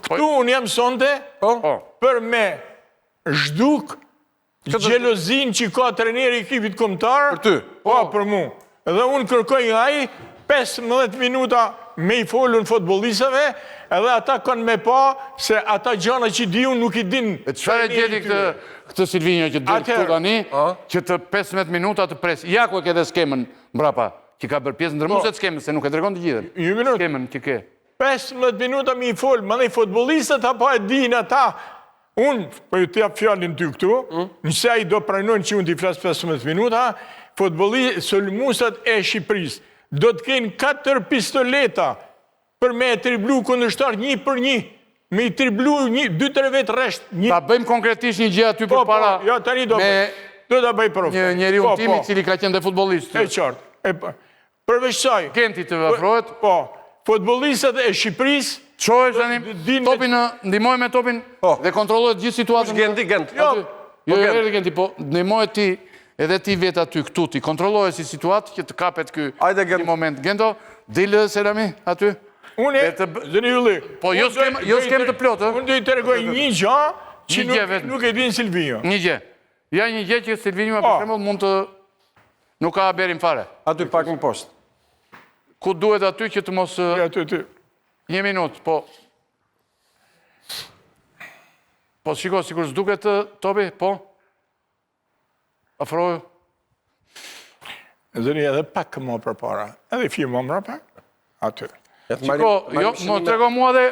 Këtu unë jam sonte për me zhduk gjelozin që ka treneri ekipit kombëtar. Për ty? Po, për mu. Edhe unë kërkoj nga ai 15 minuta me i folun futbolistëve, edhe ata kanë me pa se ata gjana që di unë nuk i din. E çfarë gjeti këtë Silvinjo që del këtu tani, që të 15 minuta të pres. Ja ku e ke dhe skemën mbrapa, që ka bërë pjesë ndërmuese të skemës, se nuk e tregon të gjithën. Një minutë. Skemën që ke. 15 minuta me i fol, më dhe futbolistët apo e din ata. Unë, po ju të jap fjalin ty këtu, nëse ai do pranojnë që unë t'i flas 15 minuta, sulmuesat e Shqipërisë do të kenë 4 pistoleta për me triblu kundërshtar 1 për 1. Me i triblu 2-3 vetë rresht. Ta bëjmë konkretisht një gjë aty për para jo, tani do ta bëj prof. Një njeriu timi cili ka qenë dhe futbollist. E qartë. Përveç saj. Genti të afrohet. Po, futbollistët e Shqipërisë çohesh tani topin, ndihmoj me topin dhe kontrollohet gjithë situatën. Gent. Jo, Genti, po ndihmohet ti edhe ti vetë aty këtu ti kontrollohet si situatë që të kapet ky një moment. Gento, dilë Selami aty. Unë, zëni Ylli. Po jo s'kem të plotë. Unë do i tregoj një gjë që nuk e din Silvinjo. Një gjë. Ja një gjë që Silvinjo për shembull mund të nuk ka haberin fare. Aty pak më poshtë. Ku duhet aty që të mos aty. Një minutë, po. Po shiko, sikur s'duket topi, po. Afroju. Zëni edhe pak më përpara. Edhe fje më mbrapa. Aty. Shiko, jo, më trego mua dhe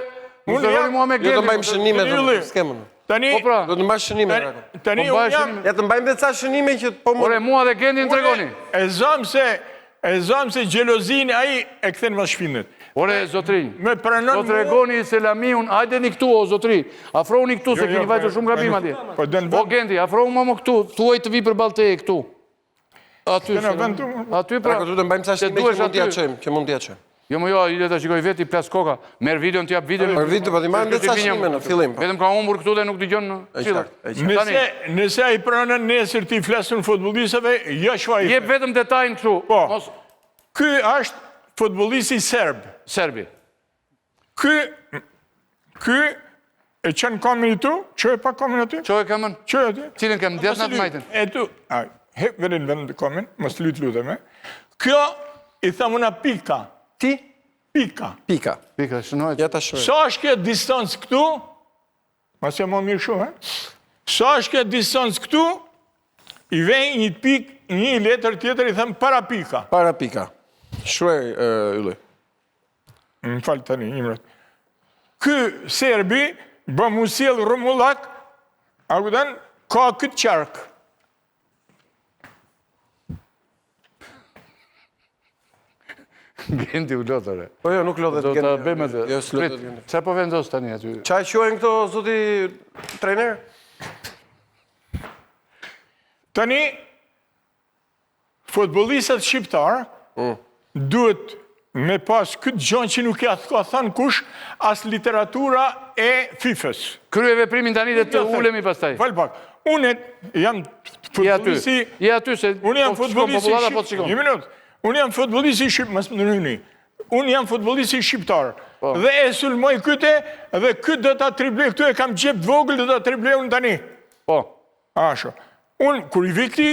më trego mua me Genti. Jo të mbajmë shënime të skemën. Tani, do të mbajmë shënime. Tani unë jam... Ja të mbajmë dhe ca shënime që po më... Ore, mua dhe Genti në tregoni. E zëm se gjelozin aji e këthen më shpinët. Ore, zotrinj, do të regoni Selamiun, hajde një këtu, o zotri, afroni këtu, se keni vajtë shumë gabim atje. O Genti, afroni më këtu, thuaj të vi për balteje këtu. Aty, pra. Këtu të mbajmë sa shime që mund t'ja qëmë. Jo më jo, i dhe të shikoj veti, plas koka, merë video në t'jap video. Merë video, pa t'i marrëm dhe sa shime në fillim. Vetëm ka humbur këtu dhe nuk t'i gjonë në fillim. Nëse a i pranën nesër t'i flasën futbolistëve, jo shvaj. Jep vetëm detajnë këtu. Ky është futbolisti Serbi. Ky e qënë kamin i tu? Që e pa kamin aty? Që e kamën? Që e aty? Cilën kemë, djetë në të majtën? E tu, hep verin vend të kamin, mos lutë me. Kjo i thamuna pika. Ti? Pika. Pika, shënojt. Ja ta shënojt. Sa është kjo distancë këtu? Mas e më mirë shumë, Sa është kjo distancë këtu? I vej një pik, një letër tjetër, i thamë para pika. Para pika. Shruaj, Ylli. Më falë tani, imret. Ky Serbi, bë musel rëmullak, a këtan, ka këtë qarkë. Genti u lotëre. Po jo, nuk lotët Genti. Do të bëjmë të... Jo, s'lotët Genti. Qa po vendos tani aty? Qa qojnë këto, zoti trener? Tani, futbolistët shqiptarë duhet me pas këtë gjënë që nuk e atë ka thënë kush as literatura e FIFA-s. Krye veprimin tani dhe të ulemi pastaj. Falë pak. Unë jam futbolisti... Je aty se... Unë jam futbolisti shqiptar. Një minutë. Unë jam futbolisti shqiptar. Unë jam futbolisti shqiptar. Dhe e sulmoj këte dhe këtë dhe ta triblej. Këtu e kam gjep vogël dhe ta triblej unë tani. Po. Asho. Unë, kur i vi këti,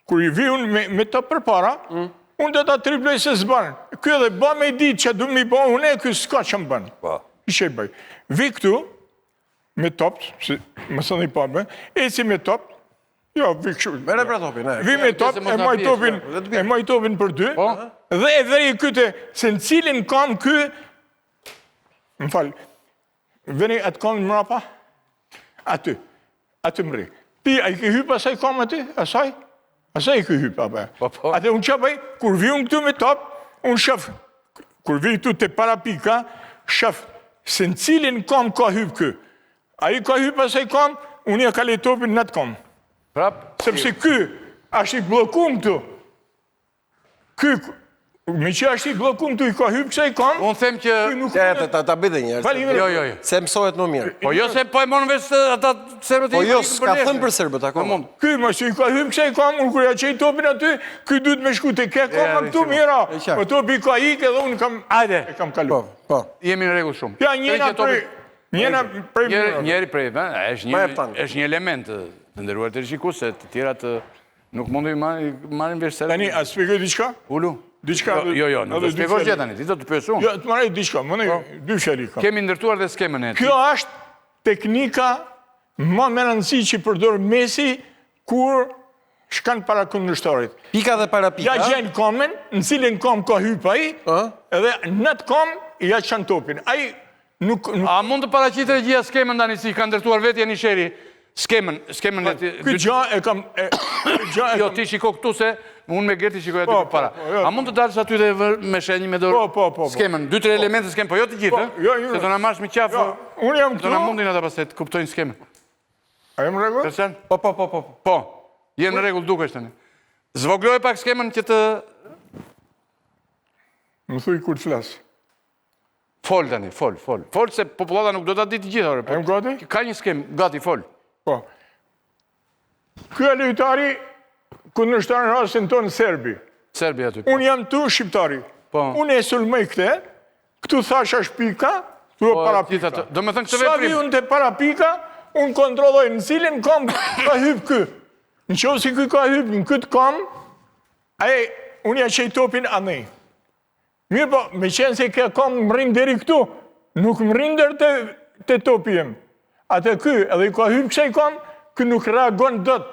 kur i vi unë me të përpara, unë dhe ta triblej se zbanë. Kjo edhe ba me i ditë që du mi ba unë e kjo s'ka që më banë. Ishe i bëj. Vi këtu, me topë, më së dhe i parë, e si me topë, jo, vi këshu. Mere pra topin, Vi me topë, e maj topin për dy, dhe e veri këte, se në cilin kam kë, më falë, veni atë kam në mrapa, aty mri. Ti, a i ke hypë asaj kam aty, asaj? Asaj i ke hypë, apë. Ate unë që bëj, kur vi unë këtu me topë, unë shëfë, kur vi këtu të para pika, shëfë, se në cilin kam ka hypë kë. A i ka hypë asaj kam, unë ja ka le topin në atë kam. Sepse ky është i blokum këtu. Ky, me që është i blokum këtu, i ka hypë kësa i kam. Unë them që... Ta bide njerë. Jo. Se mësohet më mirë. Po jo se po e monë vesh ata serbët i... Po jo, s'ka thënë për serbët akoma. Ky, ma që i ka hypë kësa i kam, unë kërja që i topin aty, ky du të me shku të ke kam këtu mira. Po topi ka ik edhe unë kam kalu. Po. Jemi në regull shumë. Ja, njëna Njena prej Njeri prej, është një element të ndërruar të rishikus, se të tjerat nuk mundu i marim vesh se... Tani, a spjegoj diqka? Ulu? Diqka? Jo, nuk do spjegosh gjithë tani, ti do të pyes unë. Jo, të maraj diqka, më në dy fjali kam. Kemi ndërtuar dhe skemën e ti. Kjo është teknika më me rëndësi që përdor Messi kur shkan para kundërshtarit. Pika dhe para pika. Ja gjenë komen, në cilin kom ka hyp ai, edhe në të kom ja qanë topin. Ai nuk... A mund të paraqit regjia skemën tani si ka ndërtuar vetja një sheri? Skemën e ti... Këtë gja e kam... Jo, ti shiko këtu se unë me Gerti shikoj aty për para. A mund të dalës aty dhe me shenjë me dorë skemën? 2-3 elemente skemën, po jo të gjithë, se të na marrë me qafë, unë jam këtu... të na mundin ata pas të kuptojnë skemën. A jem regull? Persen? Po. Po, jenë në regull duke është tani. Zvogloj pak skemën që të... Më thuj kur të flasë. Fol tani, fol. Fol se popullata nuk do të ditë gjithë, A jem gati? Ka një skemë, gati, fol. Po. Kjo e lojtari kundërshtarin rastin tonë Serbi. Serbi aty. Unë jam tu shqiptari. Po. Unë e sulmej këtu thash është pika, këtu e para pika. Do me thënë këtë Sa vi unë të para pika, unë kontrolloj në cilin kam ka hyp kë. Në qovë si kë ka hyp në këtë kam, unë ja qej topin anej. Mirë po, me qenë se ka kam më rrinë deri këtu, nuk më rrinë deri të topi jem. Ate kë, edhe i ka hyp kësaj kam, kë nuk reagon dot.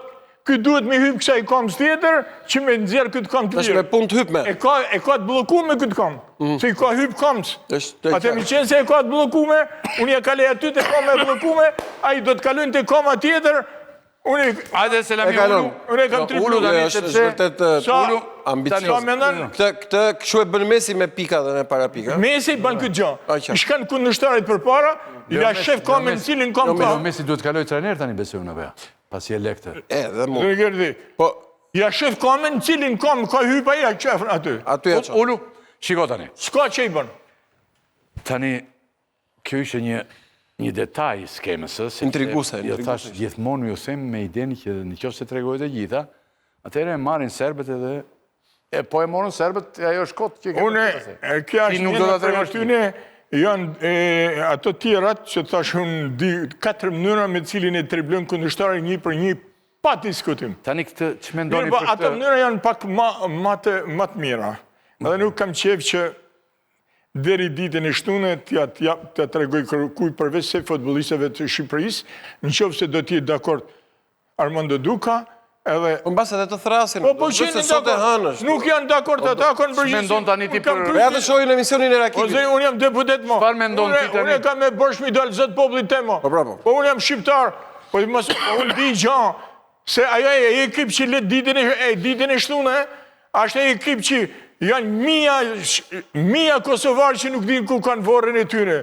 Kë duhet me hyp kësaj kam tjetër, që me nëzjerë këtë kam të Është me punë të hyp me. E ka të bloku me këtë kam, se i ka hyp kamës. Ate me qenë se e ka të bloku me, unë ja kalej aty të kam e bloku me, a i do të kalujnë të kama tjetër, Ajde, Selami, unë e kam triplu. Ulu tani, është sepse... vërtet ambicios. Këtë këshu e bën Messi me pika dhe me para pika. Messi bën këtë gjë. I shkan kundërshtarit për para, i la shef kamën në cilin kam ka. Messi duhet kaloj trajner tani besoj unë apo. Pasi e lekte. Dhe mund. Dhe gërdi. Ja shef kamën në cilin kam ka hypa i a qefën aty. Aty e qo. Ulu, shiko tani. Ska që i bën. Tani, kjo ishe një detaj skemës, Intriguse. Jo thash gjithmonë ju them me idenë që në qoftë se tregojë të gjitha, atëherë e marrin serbët edhe po e morën serbët, ajo është kot që Unë kjo është nuk do ta tregosh ty. Janë ato tjerat që thash unë di 4 mënyra me cilin e triblon kundërshtarin një për një pa diskutim. Tani këtë ç'mendoni Mirë, për këtë? ato mënyra janë pak më të mira. Edhe nuk kam qef që deri ditën e shtune t'ja tregoj kuj përveç se futbolistëve të Shqipërisë, në qoftë se do t'jetë dakord Armando Duka, edhe... Në base dhe të thrasin, Po qenë dakord, nuk janë dakord ata, kanë përgjithësi. Mendon tani ti për... Ja të shojnë emisionin e Rakipit. Unë jam deputet mo. Çfarë mendon ti tani? Unë kam me bërsh mi dalë zot popullit tema. Po unë jam shqiptar, po unë di gjan, se ajo e ekip që let ditën e shtune, është e ekip që janë mija Kosovarë që nuk din ku kanë vorën e tyre.